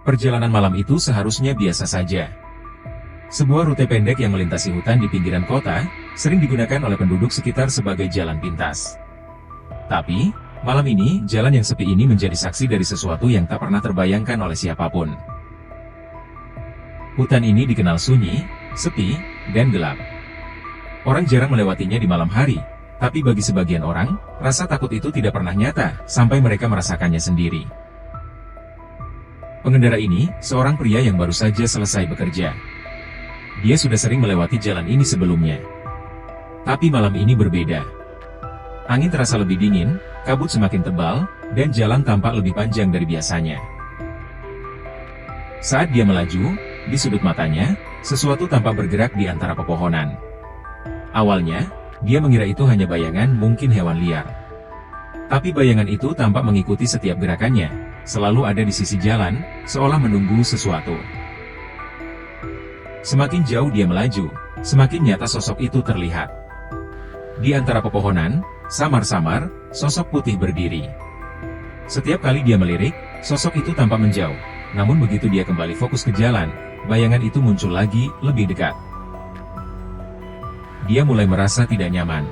Perjalanan malam itu seharusnya biasa saja. Sebuah rute pendek yang melintasi hutan di pinggiran kota, sering digunakan oleh penduduk sekitar sebagai jalan pintas. Tapi, malam ini, jalan yang sepi ini menjadi saksi dari sesuatu yang tak pernah terbayangkan oleh siapapun. Hutan ini dikenal sunyi, sepi, dan gelap. Orang jarang melewatinya di malam hari, tapi bagi sebagian orang, rasa takut itu tidak pernah nyata, sampai mereka merasakannya sendiri. Pengendara ini, seorang pria yang baru saja selesai bekerja. Dia sudah sering melewati jalan ini sebelumnya. Tapi malam ini berbeda. Angin terasa lebih dingin, kabut semakin tebal, dan jalan tampak lebih panjang dari biasanya. Saat dia melaju, di sudut matanya, sesuatu tampak bergerak di antara pepohonan. Awalnya, dia mengira itu hanya bayangan mungkin hewan liar. Tapi bayangan itu tampak mengikuti setiap gerakannya, selalu ada di sisi jalan, seolah menunggu sesuatu. Semakin jauh dia melaju, semakin nyata sosok itu terlihat. Di antara pepohonan, samar-samar, sosok putih berdiri. Setiap kali dia melirik, sosok itu tampak menjauh. Namun begitu dia kembali fokus ke jalan, bayangan itu muncul lagi, lebih dekat. Dia mulai merasa tidak nyaman.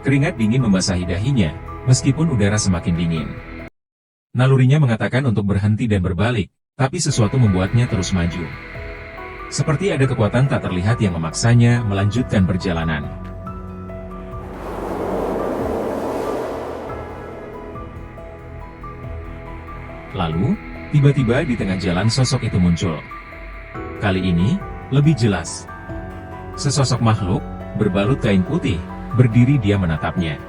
Keringat dingin membasahi dahinya, meskipun udara semakin dingin. Nalurinya mengatakan untuk berhenti dan berbalik, tapi sesuatu membuatnya terus maju. Seperti ada kekuatan tak terlihat yang memaksanya melanjutkan perjalanan. Lalu, tiba-tiba di tengah jalan sosok itu muncul. Kali ini, lebih jelas. Sesosok makhluk, berbalut kain putih, berdiri dia menatapnya.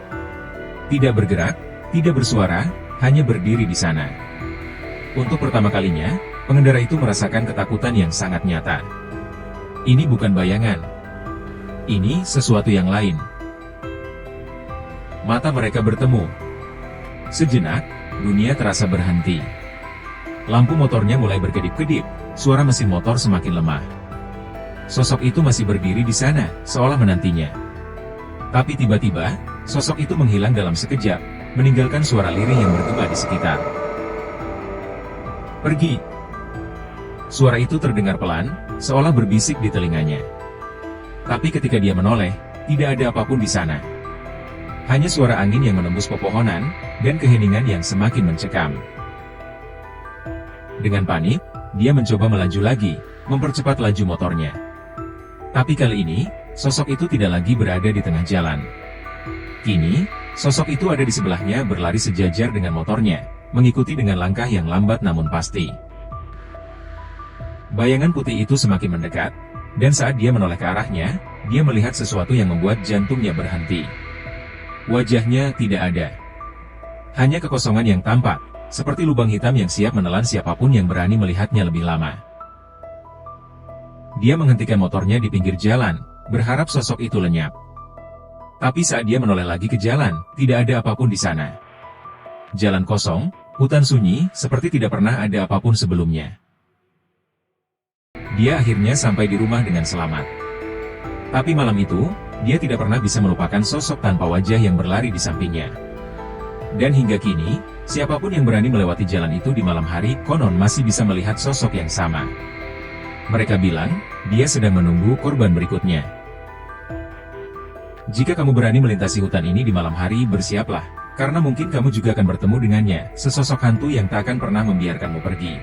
Tidak bergerak, tidak bersuara, hanya berdiri di sana. Untuk pertama kalinya, pengendara itu merasakan ketakutan yang sangat nyata. Ini bukan bayangan. Ini sesuatu yang lain. Mata mereka bertemu. Sejenak, dunia terasa berhenti. Lampu motornya mulai berkedip-kedip, suara mesin motor semakin lemah. Sosok itu masih berdiri di sana, seolah menantinya. Tapi tiba-tiba, sosok itu menghilang dalam sekejap, meninggalkan suara lirih yang bergema di sekitar. Pergi. Suara itu terdengar pelan, seolah berbisik di telinganya. Tapi ketika dia menoleh, tidak ada apapun di sana. Hanya suara angin yang menembus pepohonan, dan keheningan yang semakin mencekam. Dengan panik, dia mencoba melaju lagi, mempercepat laju motornya. Tapi kali ini, sosok itu tidak lagi berada di tengah jalan. Kini, sosok itu ada di sebelahnya berlari sejajar dengan motornya, mengikuti dengan langkah yang lambat namun pasti. Bayangan putih itu semakin mendekat, dan saat dia menoleh ke arahnya, dia melihat sesuatu yang membuat jantungnya berhenti. Wajahnya tidak ada. Hanya kekosongan yang tampak, seperti lubang hitam yang siap menelan siapapun yang berani melihatnya lebih lama. Dia menghentikan motornya di pinggir jalan, berharap sosok itu lenyap. Tapi saat dia menoleh lagi ke jalan, tidak ada apapun di sana. Jalan kosong, hutan sunyi, seperti tidak pernah ada apapun sebelumnya. Dia akhirnya sampai di rumah dengan selamat. Tapi malam itu, dia tidak pernah bisa melupakan sosok tanpa wajah yang berlari di sampingnya. Dan hingga kini, siapapun yang berani melewati jalan itu di malam hari, konon masih bisa melihat sosok yang sama. Mereka bilang, dia sedang menunggu korban berikutnya. Jika kamu berani melintasi hutan ini di malam hari, bersiaplah, karena mungkin kamu juga akan bertemu dengannya, sesosok hantu yang tak akan pernah membiarkanmu pergi.